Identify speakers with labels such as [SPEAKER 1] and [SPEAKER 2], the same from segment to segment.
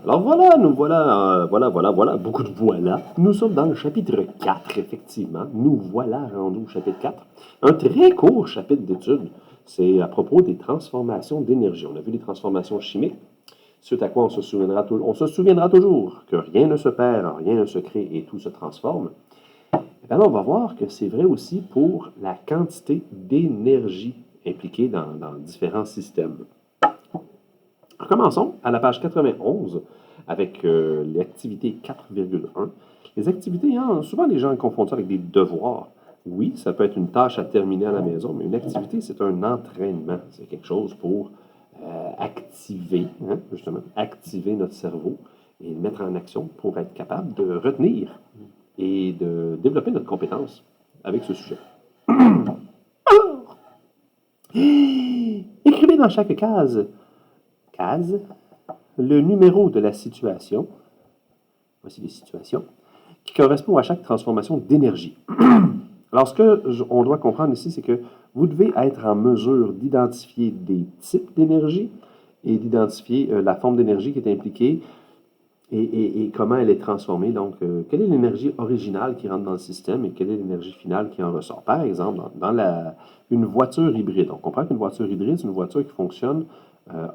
[SPEAKER 1] Alors voilà, voilà, beaucoup de voilà. Nous sommes dans le chapitre 4, effectivement. Nous voilà rendus au chapitre 4. Un très court chapitre d'études. C'est à propos des transformations d'énergie. On a vu les transformations chimiques, suite à quoi on se souviendra toujours que rien ne se perd, rien ne se crée et tout se transforme. Et bien là, on va voir que c'est vrai aussi pour la quantité d'énergie impliquée dans différents systèmes. Commençons à la page 91 avec l'activité 4,1. Les activités, hein, souvent les gens confondent ça avec des devoirs. Oui, ça peut être une tâche à terminer à la maison, mais une activité, c'est un entraînement. C'est quelque chose pour activer, hein, justement, activer notre cerveau et le mettre en action pour être capable de retenir et de développer notre compétence avec ce sujet. Écrivez dans chaque case le numéro de la situation, voici les situations, qui correspond à chaque transformation d'énergie. Alors, ce qu'on doit comprendre ici, c'est que vous devez être en mesure d'identifier des types d'énergie et d'identifier la forme d'énergie qui est impliquée et comment elle est transformée. Donc, quelle est l'énergie originale qui rentre dans le système et quelle est l'énergie finale qui en ressort. Par exemple, une voiture hybride. On comprend qu'une voiture hybride, c'est une voiture qui fonctionne,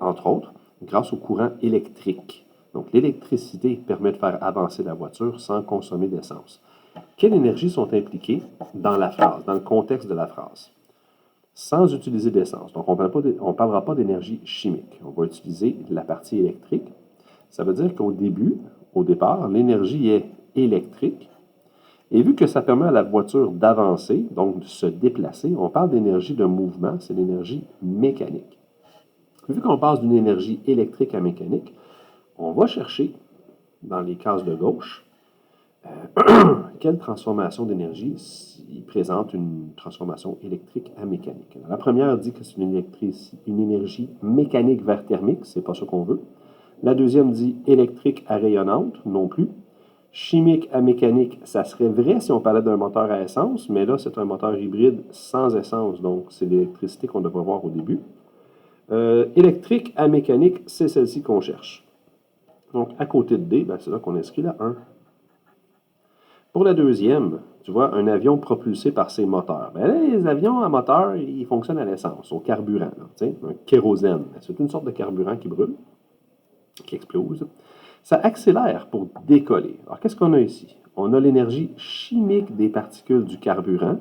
[SPEAKER 1] entre autres, grâce au courant électrique. Donc, l'électricité permet de faire avancer la voiture sans consommer d'essence. Quelles énergies sont impliquées dans la phrase, dans le contexte de la phrase? Sans utiliser d'essence. Donc, on ne parlera pas d'énergie chimique. On va utiliser la partie électrique. Ça veut dire qu'au départ, l'énergie est électrique. Et vu que ça permet à la voiture d'avancer, donc de se déplacer, on parle d'énergie de mouvement, c'est l'énergie mécanique. Vu qu'on passe d'une énergie électrique à mécanique, on va chercher, dans les cases de gauche, quelle transformation d'énergie présente une transformation électrique à mécanique. Alors, la première dit que c'est une énergie mécanique vers thermique, c'est pas ce qu'on veut. La deuxième dit électrique à rayonnante, non plus. Chimique à mécanique, ça serait vrai si on parlait d'un moteur à essence, mais là, c'est un moteur hybride sans essence, donc c'est l'électricité qu'on devrait voir au début. Électrique à mécanique, c'est celle-ci qu'on cherche. Donc, à côté de D, c'est là qu'on inscrit la 1. Pour la deuxième, tu vois, un avion propulsé par ses moteurs. Là, les avions à moteur, ils fonctionnent à l'essence, au carburant, un kérosène. C'est une sorte de carburant qui brûle, qui explose. Ça accélère pour décoller. Alors, qu'est-ce qu'on a ici? On a l'énergie chimique des particules du carburant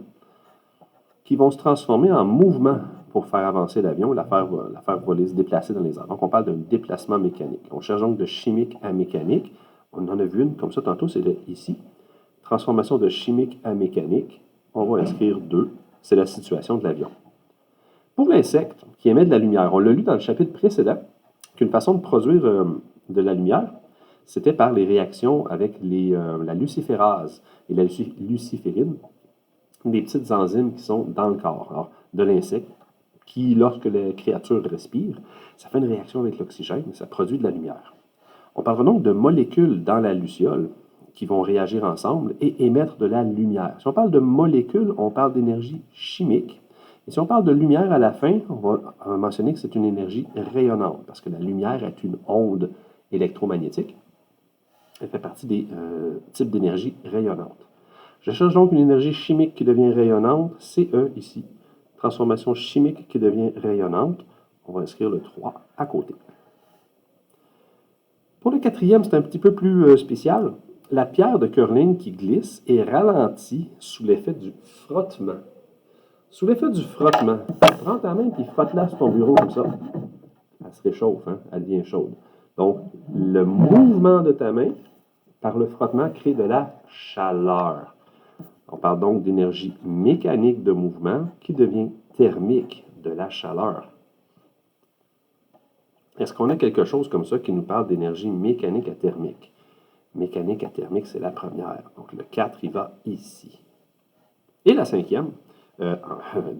[SPEAKER 1] qui vont se transformer en mouvement pour faire avancer l'avion et la faire voler, se déplacer dans les airs. Donc, on parle d'un déplacement mécanique. On cherche donc de chimique à mécanique. On en a vu une comme ça tantôt, c'est ici. Transformation de chimique à mécanique. On va inscrire 2. C'est la situation de l'avion. Pour l'insecte qui émet de la lumière, on l'a lu dans le chapitre précédent qu'une façon de produire de la lumière, c'était par les réactions avec la luciférase et la luciférine, des petites enzymes qui sont dans le corps de l'insecte, qui, lorsque la créature respire, ça fait une réaction avec l'oxygène et ça produit de la lumière. On parlera donc de molécules dans la luciole qui vont réagir ensemble et émettre de la lumière. Si on parle de molécules, on parle d'énergie chimique. Et si on parle de lumière à la fin, on va mentionner que c'est une énergie rayonnante, parce que la lumière est une onde électromagnétique. Elle fait partie des types d'énergie rayonnante. Je cherche donc une énergie chimique qui devient rayonnante, CE ici. Transformation chimique qui devient rayonnante. On va inscrire le 3 à côté. Pour le quatrième, c'est un petit peu plus spécial. La pierre de curling qui glisse est ralentie sous l'effet du frottement. Sous l'effet du frottement, prends ta main et frotte-la sur ton bureau comme ça. Elle se réchauffe, hein? Elle devient chaude. Donc, le mouvement de ta main par le frottement crée de la chaleur. On parle donc d'énergie mécanique de mouvement qui devient thermique, de la chaleur. Est-ce qu'on a quelque chose comme ça qui nous parle d'énergie mécanique à thermique? Mécanique à thermique, c'est la première. Donc, le 4, il va ici. Et la cinquième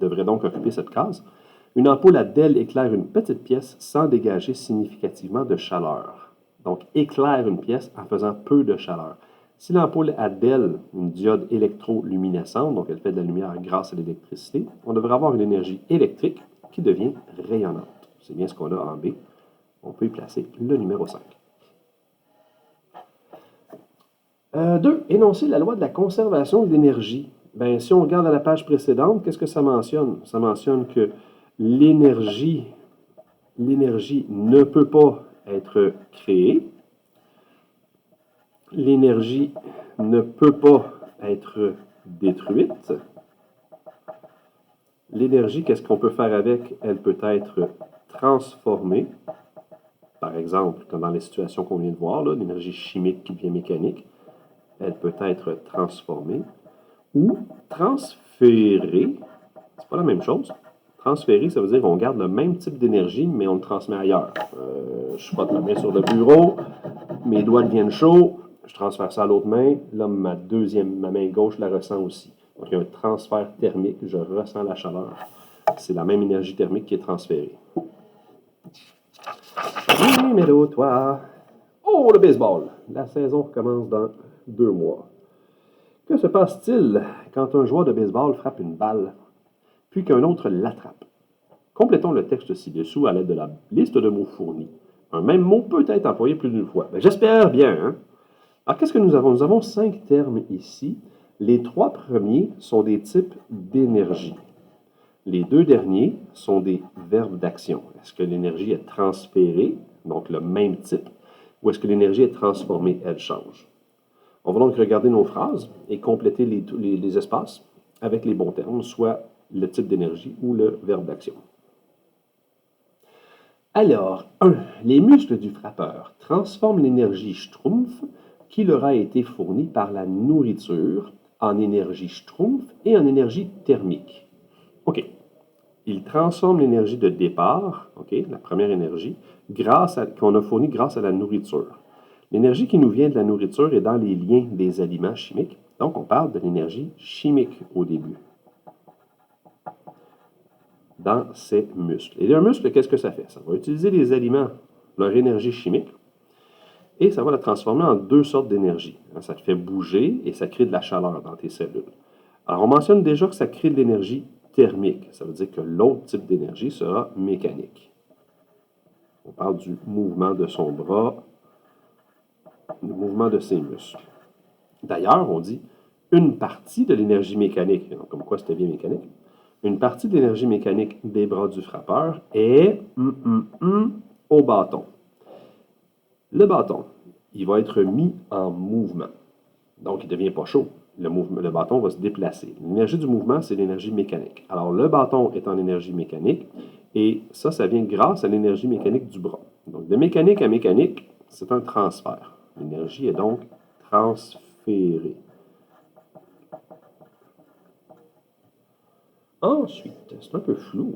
[SPEAKER 1] devrait donc occuper cette case. Une ampoule à DEL éclaire une petite pièce sans dégager significativement de chaleur. Donc, éclaire une pièce en faisant peu de chaleur. Si l'ampoule a DEL, une diode électroluminescente, donc elle fait de la lumière grâce à l'électricité, on devrait avoir une énergie électrique qui devient rayonnante. C'est bien ce qu'on a en B. On peut y placer le numéro 5. 2. Énoncer la loi de la conservation de l'énergie. Ben, si on regarde à la page précédente, qu'est-ce que ça mentionne? Ça mentionne que l'énergie ne peut pas être créée. L'énergie ne peut pas être détruite. L'énergie, qu'est-ce qu'on peut faire avec? Elle peut être transformée. Par exemple, comme dans les situations qu'on vient de voir, l'énergie chimique qui devient mécanique, elle peut être transformée ou transférée. C'est pas la même chose. Transférer, ça veut dire qu'on garde le même type d'énergie, mais on le transmet ailleurs. Je frotte ma main sur le bureau, mes doigts deviennent chauds, je transfère ça à l'autre main, là, ma main gauche la ressent aussi. Donc, il y a un transfert thermique, je ressens la chaleur. C'est la même énergie thermique qui est transférée. Numéro 3. Oh, le baseball! La saison commence dans 2 mois. Que se passe-t-il quand un joueur de baseball frappe une balle, puis qu'un autre l'attrape? Complétons le texte ci-dessous à l'aide de la liste de mots fournis. Un même mot peut être employé plus d'une fois. Ben, j'espère bien, hein? Alors, qu'est-ce que nous avons? Nous avons 5 termes ici. Les 3 premiers sont des types d'énergie. Les 2 derniers sont des verbes d'action. Est-ce que l'énergie est transférée, donc le même type, ou est-ce que l'énergie est transformée, elle change? On va donc regarder nos phrases et compléter les espaces avec les bons termes, soit le type d'énergie ou le verbe d'action. Alors, 1. Les muscles du frappeur transforment l'énergie Schtroumpf qui leur a été fournie par la nourriture en énergie Schtroumpf et en énergie thermique. OK. Ils transforment l'énergie de départ, OK, la première énergie, qu'on a fournie grâce à la nourriture. L'énergie qui nous vient de la nourriture est dans les liens des aliments chimiques. Donc, on parle de l'énergie chimique au début. Dans ces muscles. Et un muscle, qu'est-ce que ça fait? Ça va utiliser les aliments, leur énergie chimique, et ça va la transformer en 2 sortes d'énergie. Ça te fait bouger et ça crée de la chaleur dans tes cellules. Alors, on mentionne déjà que ça crée de l'énergie thermique. Ça veut dire que l'autre type d'énergie sera mécanique. On parle du mouvement de son bras, du mouvement de ses muscles. D'ailleurs, on dit une partie de l'énergie mécanique, comme quoi c'était bien mécanique, une partie de l'énergie mécanique des bras du frappeur est au bâton. Le bâton, il va être mis en mouvement. Donc, il ne devient pas chaud. Le bâton va se déplacer. L'énergie du mouvement, c'est l'énergie mécanique. Alors, le bâton est en énergie mécanique et ça vient grâce à l'énergie mécanique du bras. Donc, de mécanique à mécanique, c'est un transfert. L'énergie est donc transférée. Ensuite, c'est un peu flou.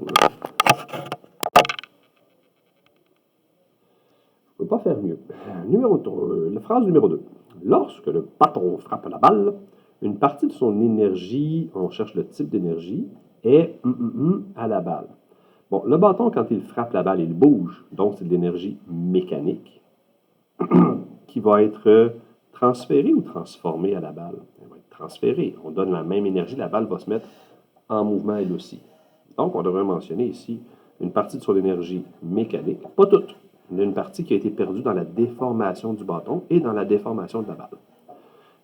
[SPEAKER 1] Je ne peux pas faire mieux. La phrase numéro 2. Lorsque le bâton frappe la balle, une partie de son énergie, on cherche le type d'énergie, est à la balle. Bon, le bâton, quand il frappe la balle, il bouge. Donc, c'est de l'énergie mécanique qui va être transférée ou transformée à la balle. Elle va être transférée. On donne la même énergie, la balle va se mettre en mouvement elle aussi. Donc, on devrait mentionner ici une partie de son énergie mécanique, pas toute. Il y a une partie qui a été perdue dans la déformation du bâton et dans la déformation de la balle.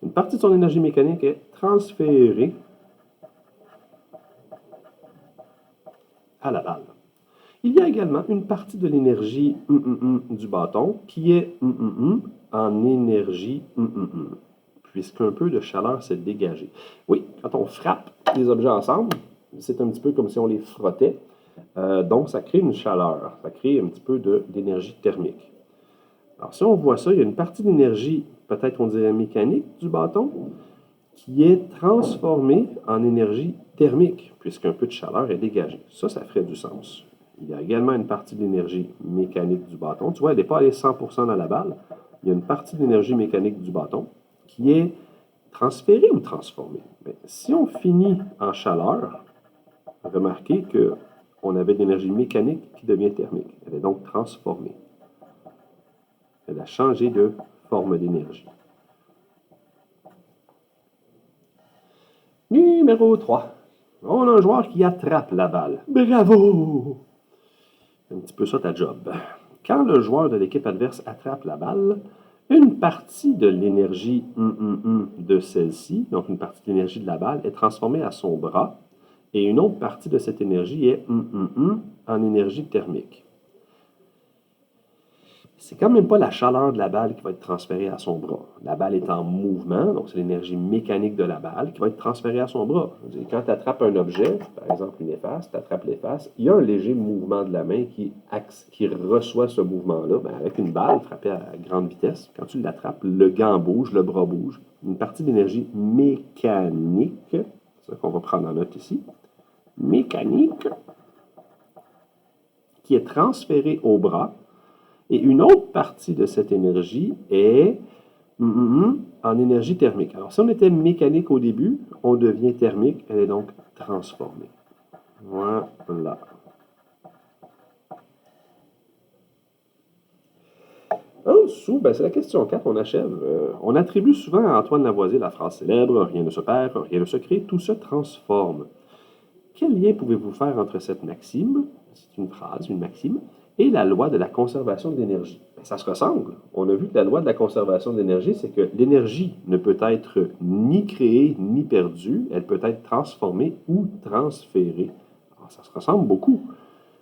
[SPEAKER 1] Une partie de son énergie mécanique est transférée à la balle. Il y a également une partie de l'énergie du bâton qui est en énergie puisqu'un peu de chaleur s'est dégagée. Oui, quand on frappe des objets ensemble, c'est un petit peu comme si on les frottait. Donc, ça crée une chaleur, ça crée un petit peu d'énergie thermique. Alors, si on voit ça, il y a une partie d'énergie, peut-être on dirait mécanique du bâton, qui est transformée en énergie thermique, puisqu'un peu de chaleur est dégagée. Ça ferait du sens. Il y a également une partie de l'énergie mécanique du bâton. Tu vois, elle n'est pas allée 100% dans la balle. Il y a une partie de l'énergie mécanique du bâton qui est transférée ou transformée. Mais si on finit en chaleur, remarquez qu'on avait de l'énergie mécanique qui devient thermique. Elle est donc transformée. Elle a changé de forme d'énergie. Numéro 3. On a un joueur qui attrape la balle. Bravo! C'est un petit peu ça ta job. Quand le joueur de l'équipe adverse attrape la balle, Une partie de l'énergie de celle-ci, donc une partie de l'énergie de la balle, est transformée à son bras, et une autre partie de cette énergie est en énergie thermique. C'est quand même pas la chaleur de la balle qui va être transférée à son bras. La balle est en mouvement, donc c'est l'énergie mécanique de la balle qui va être transférée à son bras. Quand tu attrapes un objet, par exemple une efface, tu attrapes l'efface, il y a un léger mouvement de la main qui reçoit ce mouvement-là. Ben, avec une balle frappée à grande vitesse, quand tu l'attrapes, le gant bouge, le bras bouge. Une partie d'énergie mécanique, c'est ça qu'on va prendre en note ici, mécanique, qui est transférée au bras. Et une autre partie de cette énergie est en énergie thermique. Alors, si on était mécanique au début, on devient thermique. Elle est donc transformée. Voilà. En dessous, ben, c'est la question 4, on achève. On attribue souvent à Antoine Lavoisier la phrase célèbre « Rien ne se perd, rien ne se crée, tout se transforme ». Quel lien pouvez-vous faire entre cette maxime, c'est une phrase, une maxime, et la loi de la conservation de l'énergie? Ben, ça se ressemble. On a vu que la loi de la conservation de l'énergie, c'est que l'énergie ne peut être ni créée ni perdue, elle peut être transformée ou transférée. Alors, ça se ressemble beaucoup.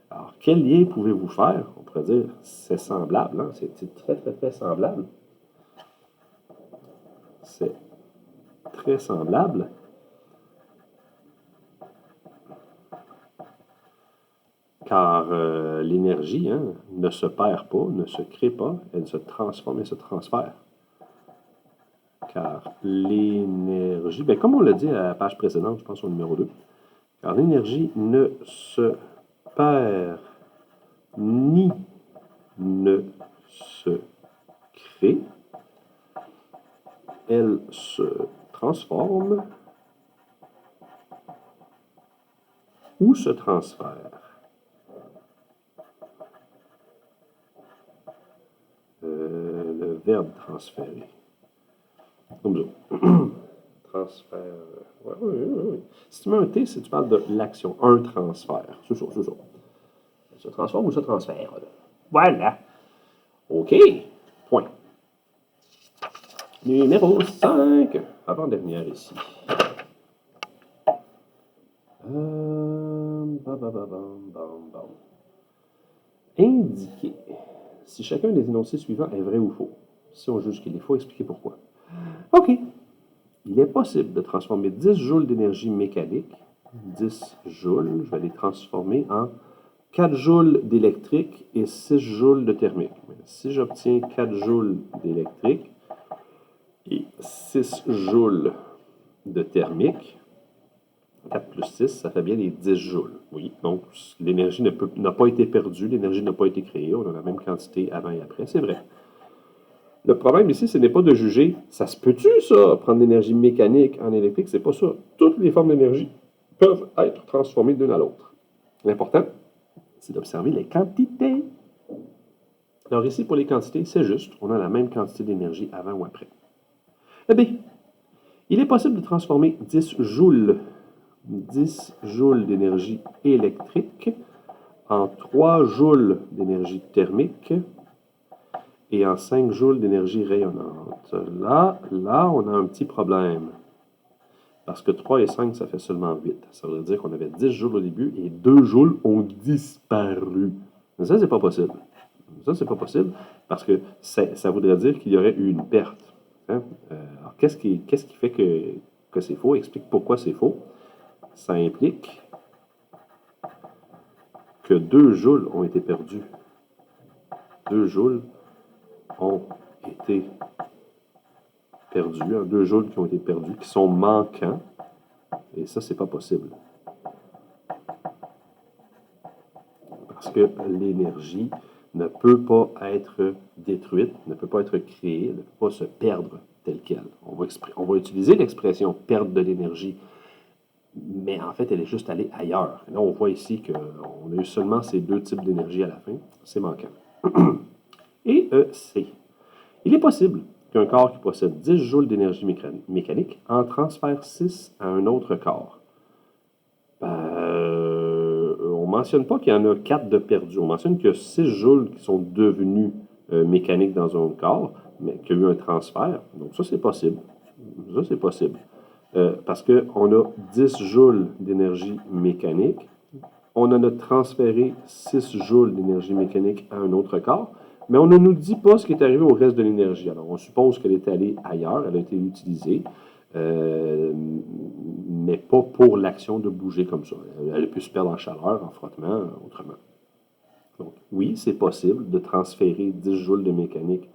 [SPEAKER 1] Alors, quel lien pouvez-vous faire? On pourrait dire, c'est semblable, hein? C'est très, très, très semblable. C'est très semblable. Car l'énergie ne se perd pas, ne se crée pas, elle se transforme, elle se transfère. Car l'énergie, bien, comme on l'a dit à la page précédente, je pense au numéro 2, car l'énergie ne se perd ni ne se crée, elle se transforme ou se transfère. Le verbe transférer. Comme ça. Transfert. Oui. Si tu mets un T, si tu parles de l'action, un transfert. C'est ça. Elle se transforme ou se transfère. Voilà. OK. Point. Numéro 5. Avant-dernière ici. Indiquer si chacun des énoncés suivants est vrai ou faux. Si on juge qu'il est faux, expliquez pourquoi. OK. Il est possible de transformer 10 joules d'énergie mécanique, 10 joules, je vais les transformer en 4 joules d'électrique et 6 joules de thermique. Si j'obtiens 4 joules d'électrique et 6 joules de thermique, 4 plus 6, ça fait bien les 10 joules. Oui, donc l'énergie n'a pas été perdue, l'énergie n'a pas été créée, on a la même quantité avant et après, c'est vrai. Le problème ici, ce n'est pas de juger, ça se peut-tu ça, prendre l'énergie mécanique en électrique, c'est pas ça. Toutes les formes d'énergie peuvent être transformées d'une à l'autre. L'important, c'est d'observer les quantités. Alors ici, pour les quantités, c'est juste, on a la même quantité d'énergie avant ou après. Eh bien, il est possible de transformer 10 joules d'énergie électrique en 3 joules d'énergie thermique et en 5 joules d'énergie rayonnante. Là, on a un petit problème. Parce que 3 et 5, ça fait seulement 8. Ça veut dire qu'on avait 10 joules au début et 2 joules ont disparu. Mais ça, c'est pas possible. Ça, c'est pas possible parce que ça voudrait dire qu'il y aurait eu une perte. Alors, qu'est-ce qui fait que c'est faux? Explique pourquoi c'est faux. Ça implique que 2 joules ont été perdus. 2 joules ont été perdus. 2 joules qui ont été perdus, qui sont manquants. Et ça, c'est pas possible. Parce que l'énergie ne peut pas être détruite, ne peut pas être créée, ne peut pas se perdre telle qu'elle. On va utiliser l'expression perte de l'énergie, mais en fait, elle est juste allée ailleurs. Et là, on voit ici qu'on a eu seulement ces 2 types d'énergie à la fin. C'est manquant. Et C. Il est possible qu'un corps qui possède 10 joules d'énergie mécanique en transfère 6 à un autre corps. On ne mentionne pas qu'il y en a 4 de perdus. On mentionne qu'il y a 6 joules qui sont devenus mécanique dans un corps, mais qu'il y a eu un transfert. Donc ça, c'est possible. Ça, c'est possible. Parce qu'on a 10 joules d'énergie mécanique. On en a transféré 6 joules d'énergie mécanique à un autre corps, mais on ne nous dit pas ce qui est arrivé au reste de l'énergie. Alors, on suppose qu'elle est allée ailleurs, elle a été utilisée, mais pas pour l'action de bouger comme ça. Elle a pu se perdre en chaleur, en frottement, autrement. Donc, oui, c'est possible de transférer 10 joules de mécanique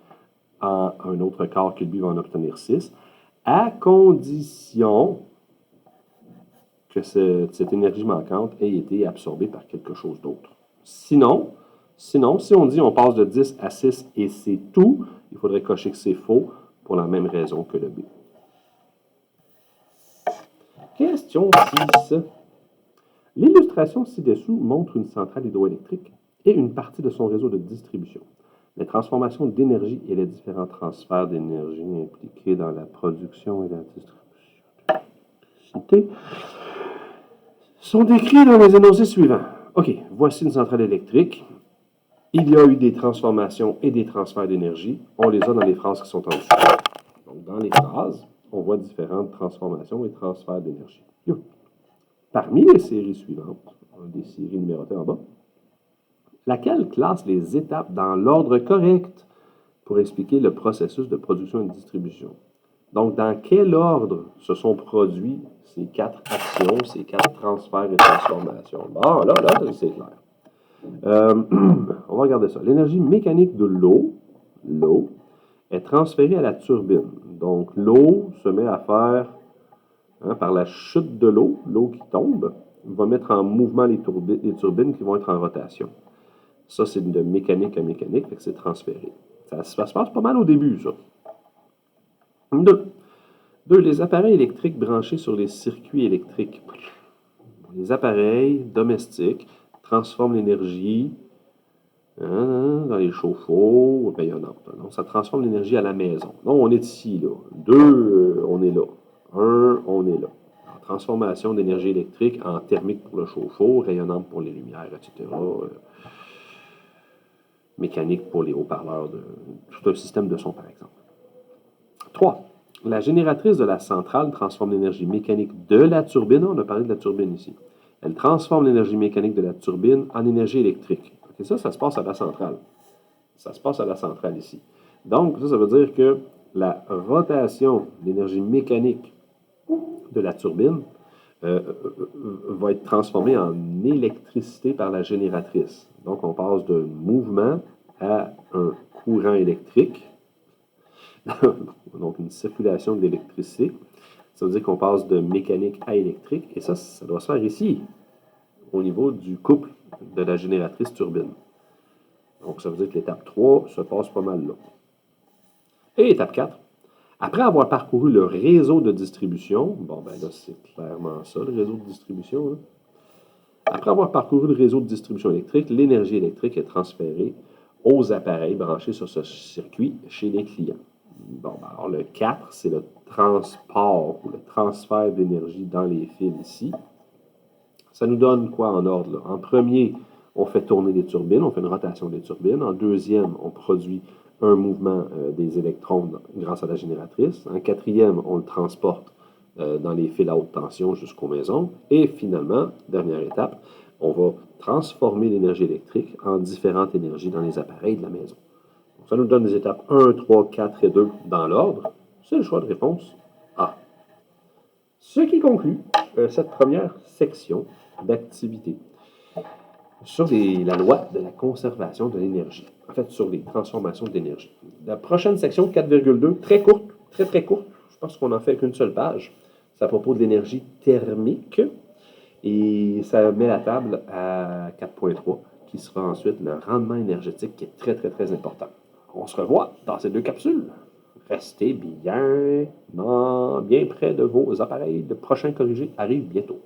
[SPEAKER 1] à un autre corps qui, lui, va en obtenir 6, à condition que cette énergie manquante ait été absorbée par quelque chose d'autre. Sinon, si on dit on passe de 10 à 6 et c'est tout, il faudrait cocher que c'est faux pour la même raison que le B. Question 6. L'illustration ci-dessous montre une centrale hydroélectrique et une partie de son réseau de distribution. Les transformations d'énergie et les différents transferts d'énergie impliqués dans la production et la distribution d'électricité sont décrits dans les énoncés suivants. OK, voici une centrale électrique. Il y a eu des transformations et des transferts d'énergie. On les a dans les phrases qui sont en dessous. Donc, dans les phrases, on voit différentes transformations et transferts d'énergie. Parmi les séries suivantes, des séries numérotées en bas, laquelle classe les étapes dans l'ordre correct pour expliquer le processus de production et de distribution? Donc, dans quel ordre se sont produits ces 4 actions, ces 4 transferts et transformations? Bon, là, c'est clair. On va regarder ça. L'énergie mécanique de l'eau est transférée à la turbine. Donc, l'eau se met à faire, par la chute de l'eau qui tombe, va mettre en mouvement les turbines qui vont être en rotation. Ça, c'est de mécanique à mécanique, fait que c'est transféré. Ça se passe pas mal au début, ça. 2. Les appareils électriques branchés sur les circuits électriques. Les appareils domestiques transforment l'énergie dans les chauffe-eau rayonnantes. Donc, ça transforme l'énergie à la maison. Donc, on est ici, là. 2, on est là. 1, on est là. Alors, transformation d'énergie électrique en thermique pour le chauffe-eau, rayonnante pour les lumières, etc. Mécanique pour les haut-parleurs, tout un système de son, par exemple. 3. La génératrice de la centrale transforme l'énergie mécanique de la turbine. On a parlé de la turbine ici. Elle transforme l'énergie mécanique de la turbine en énergie électrique. Okay, ça se passe à la centrale. Ça se passe à la centrale ici. Donc, ça veut dire que la rotation d'énergie mécanique de la turbine va être transformée en électricité par la génératrice. Donc, on passe d'un mouvement à un courant électrique. Donc, une circulation d'électricité. Ça veut dire qu'on passe de mécanique à électrique. Et ça doit se faire ici, au niveau du couple de la génératrice turbine. Donc, ça veut dire que l'étape 3 se passe pas mal là. Et étape 4. Après avoir parcouru le réseau de distribution, bon, ben là, c'est clairement ça, le réseau de distribution. Là. Après avoir parcouru le réseau de distribution électrique, l'énergie électrique est transférée aux appareils branchés sur ce circuit chez les clients. Bon, ben alors le 4, c'est le transport ou le transfert d'énergie dans les fils ici. Ça nous donne quoi en ordre? Là? En premier, on fait tourner les turbines, on fait une rotation des turbines. En deuxième, on produit un mouvement des électrons grâce à la génératrice. En quatrième, on le transporte dans les fils à haute tension jusqu'aux maisons. Et finalement, dernière étape, on va transformer l'énergie électrique en différentes énergies dans les appareils de la maison. Donc, ça nous donne des étapes 1, 3, 4 et 2 dans l'ordre. C'est le choix de réponse A. Ce qui conclut cette première section d'activité sur la loi de la conservation de l'énergie. En fait, sur les transformations d'énergie. La prochaine section, 4,2, très courte, très très courte. Je pense qu'on n'en fait qu'une seule page. C'est à propos de l'énergie thermique. Et ça met la table à 4,3, qui sera ensuite le rendement énergétique, qui est très très très important. On se revoit dans ces 2 capsules. Restez bien près de vos appareils. Le prochain corrigé arrive bientôt.